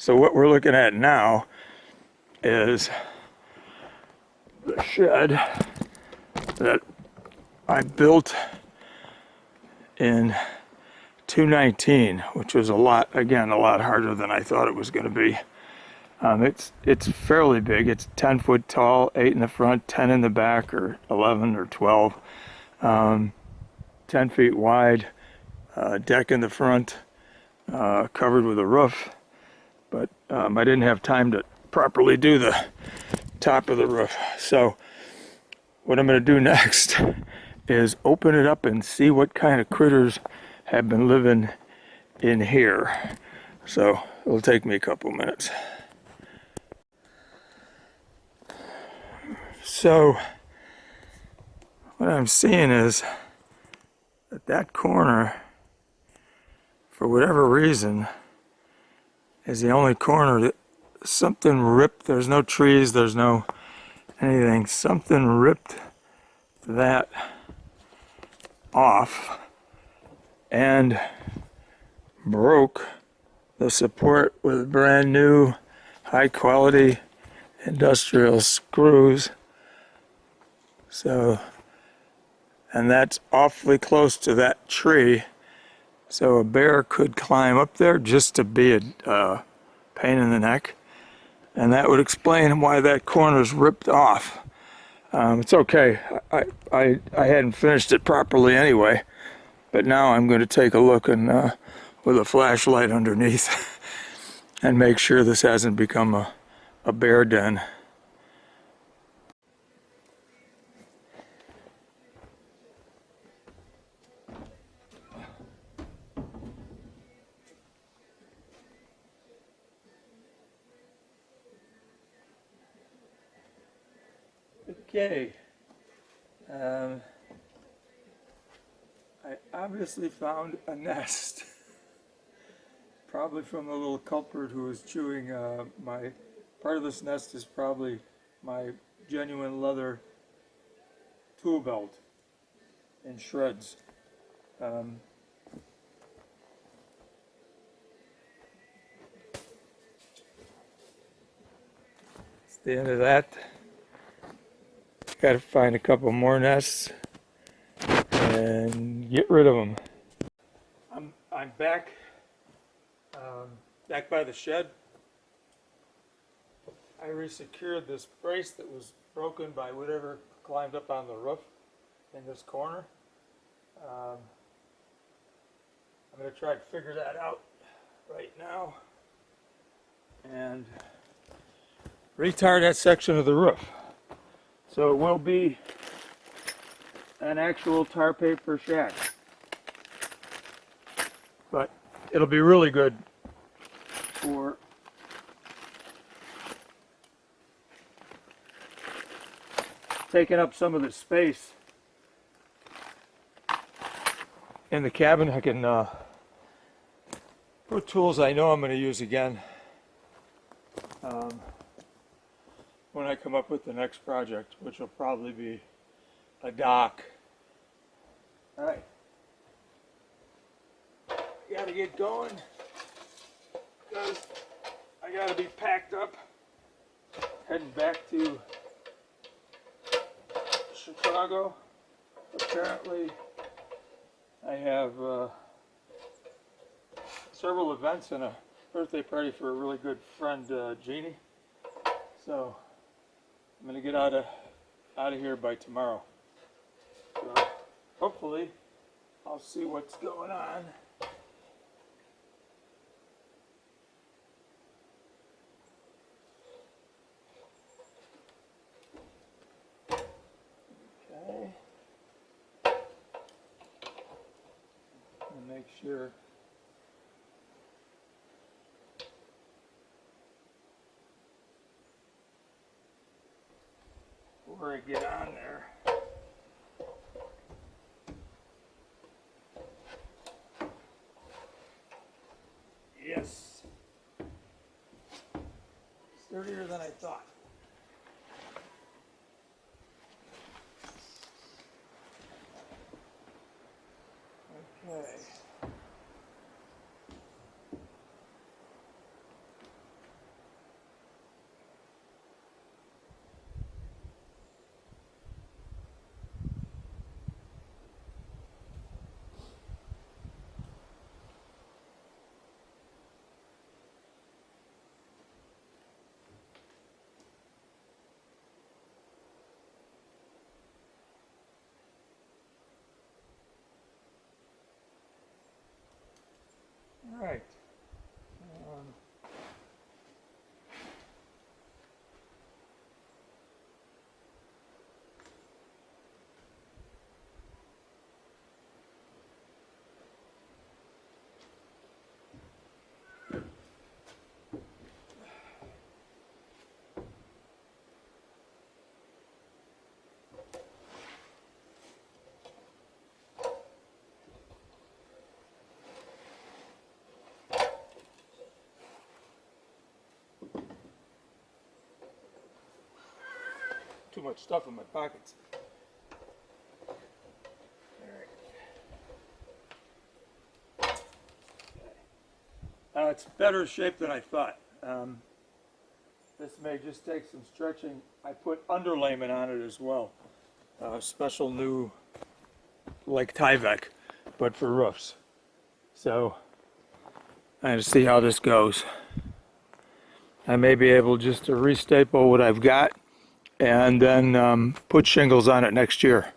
So what we're looking at now is the shed that I built in 2019, which was a lot harder than I thought it was going to be. It's fairly big. It's 10 foot tall, 8 in the front, 10 in the back, or 11 or 12. 10 feet wide, deck in the front, covered with a roof. But I didn't have time to properly do the top of the roof. So what I'm going to do next is open it up and see what kind of critters have been living in here. So it'll take me a couple minutes. So what I'm seeing is that corner, for whatever reason, is the only corner that something ripped. There's no trees, there's no anything. Something ripped that off and broke the support with brand new high quality industrial screws. So, and that's awfully close to that tree, so a bear could climb up there just to be a pain in the neck, and that would explain why that corner's ripped off. It's okay. I hadn't finished it properly anyway, but now I'm going to take a look and with a flashlight underneath and make sure this hasn't become a bear den. Okay. I obviously found a nest. Probably from the little culprit who was chewing my... Part of this nest is probably my genuine leather tool belt in shreds. It's the end of that. Got to find a couple more nests and get rid of them. I'm back by the shed. I resecured this brace that was broken by whatever climbed up on the roof in this corner. I'm going to try to figure that out right now and retar that section of the roof. So it will be an actual tar paper shack. But it'll be really good for taking up some of the space in the cabin. I can put tools I know I'm going to use again when I come up with the next project, which will probably be a dock. All right. Gotta get going because I gotta be packed up heading back to Chicago. Apparently I have several events and a birthday party for a really good friend, Jeannie. So I'm gonna get out of here by tomorrow. So hopefully I'll see what's going on. Okay. And make sure before I get on there. Yes. Sturdier than I thought. Okay. too much stuff in my pockets. It's better shape than I thought. This may just take some stretching. I put underlayment on it as well. Special new, like Tyvek, but for roofs. So, I have to see how this goes. I may be able just to restaple what I've got and then put shingles on it next year.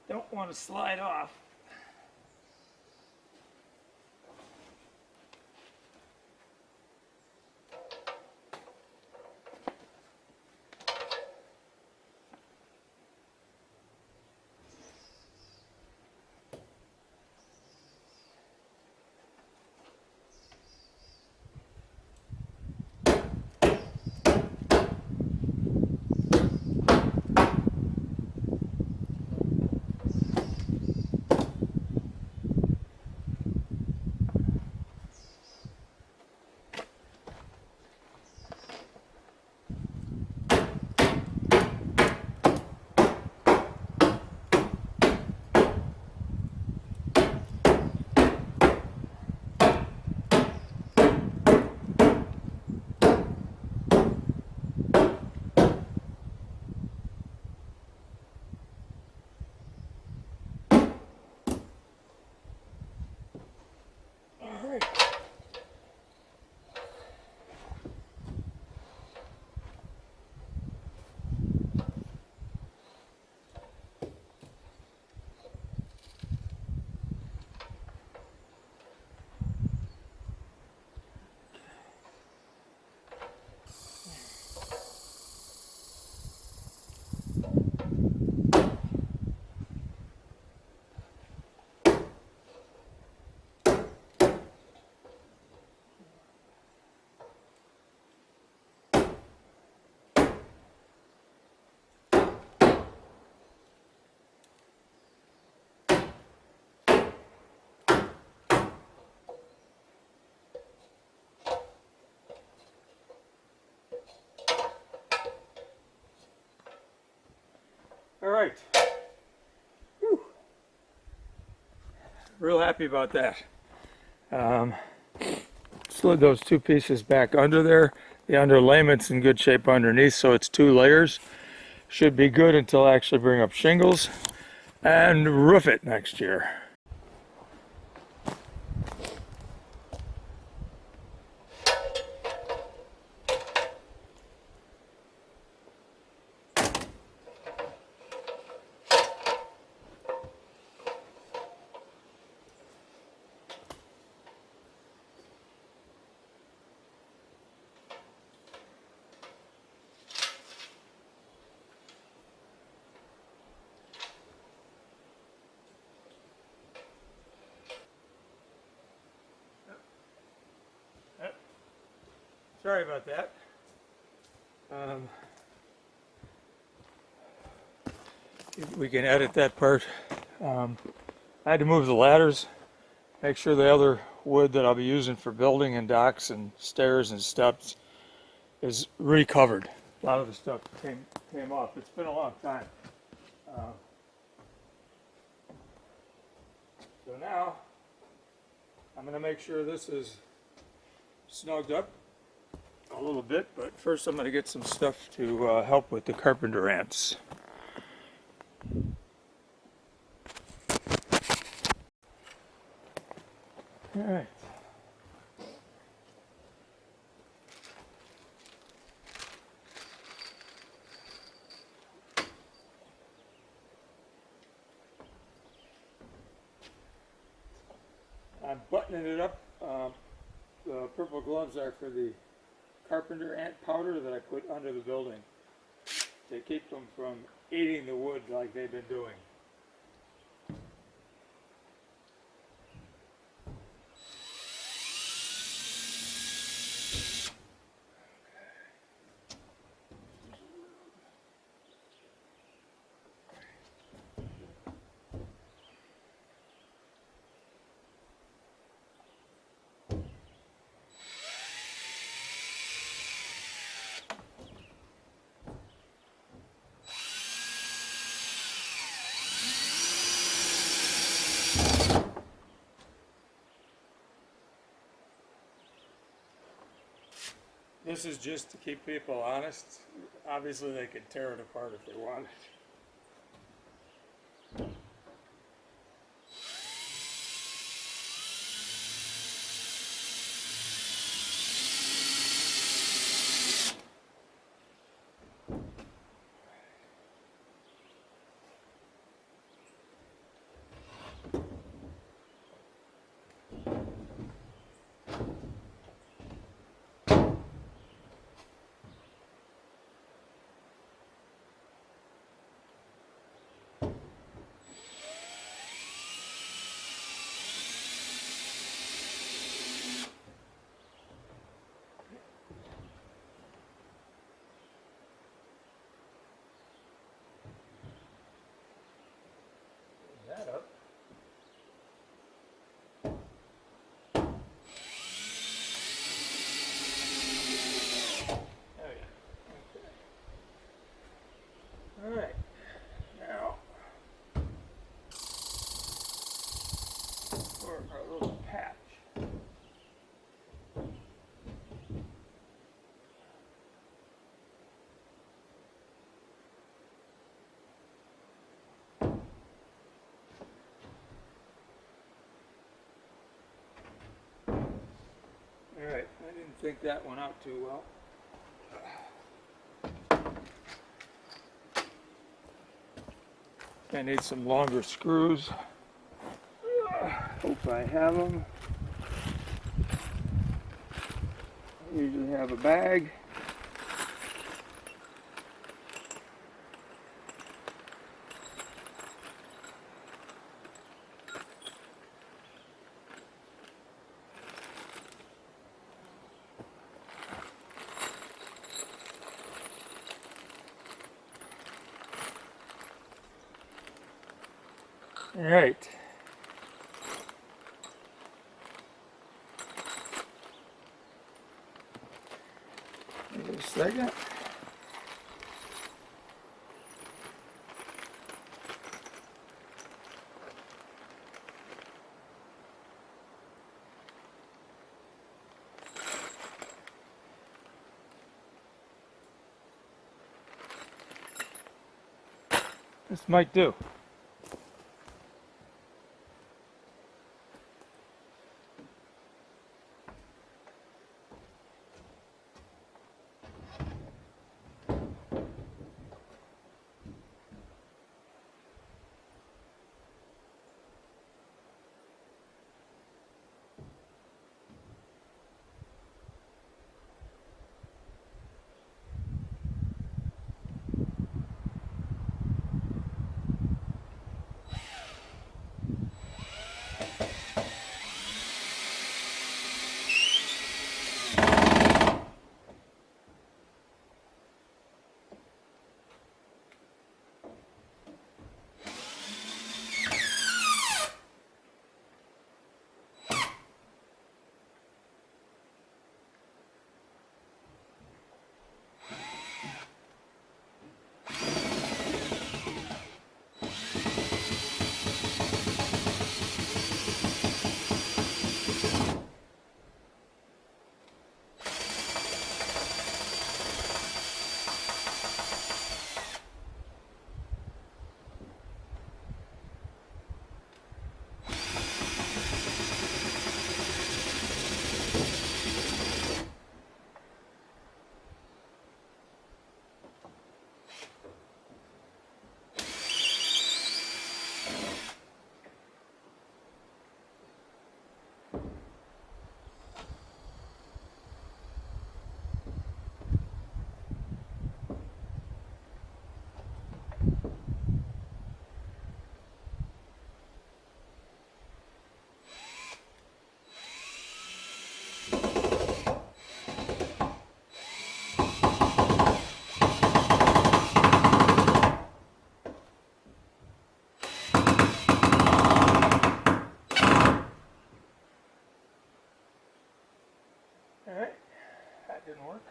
Don't want to slide off. All right. Whew. Real happy about that. Slid those two pieces back under there. The underlayment's in good shape underneath, so it's 2 layers. Should be good until I actually bring up shingles and roof it next year. Sorry about that. We can edit that part. I had to move the ladders, make sure the other wood that I'll be using for building and docks and stairs and steps is recovered. A lot of the stuff came off. It's been a long time. So now I'm going to make sure this is snugged up a little bit, but first I'm going to get some stuff to help with the carpenter ants. All right. I'm buttoning it up. The purple gloves are for the carpenter ant powder that I put under the building to keep them from eating the wood like they've been doing. This is just to keep people honest. Obviously they could tear it apart if they wanted. That up. Oh yeah. Okay. All right. Now for our little patch. All right. I didn't think that one out too well. I need some longer screws. Hope I have them. I usually have a bag. All right. Wait a second. This might do. didn't work.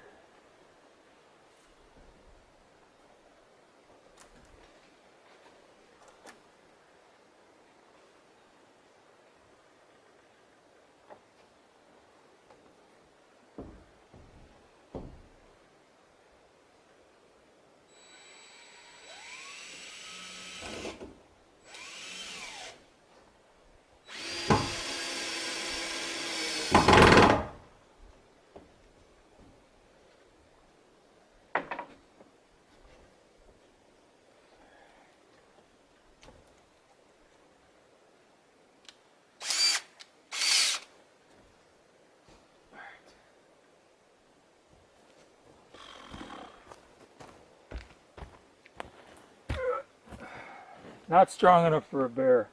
Not strong enough for a bear.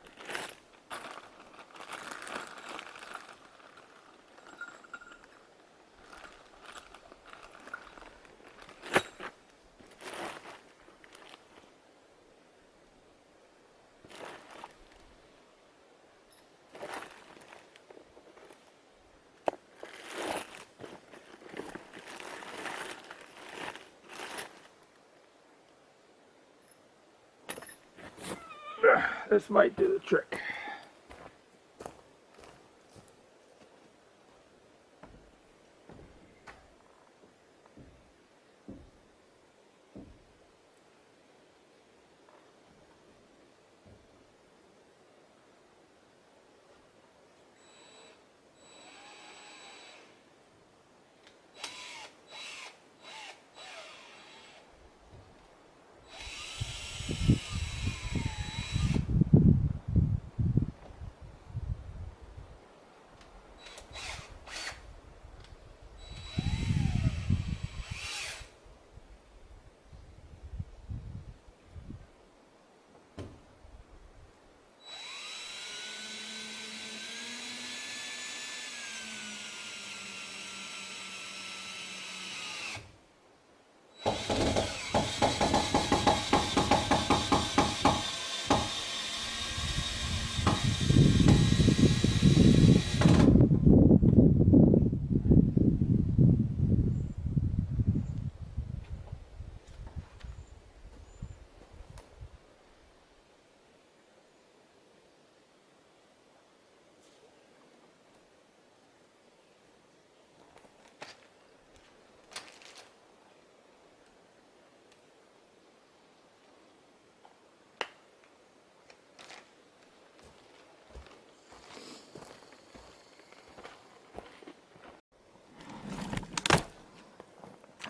This might do the trick.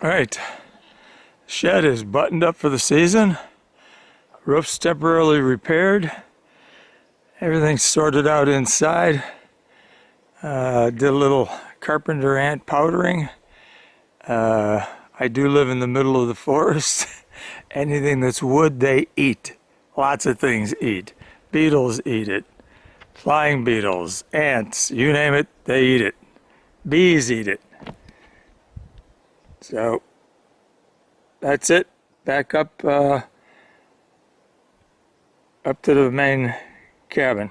All right, shed is buttoned up for the season. Roof's temporarily repaired. Everything's sorted out inside. Did a little carpenter ant powdering. I do live in the middle of the forest. Anything that's wood, they eat. Lots of things eat. Beetles eat it. Flying beetles, ants, you name it, they eat it. Bees eat it. So that's it. Back up to the main cabin.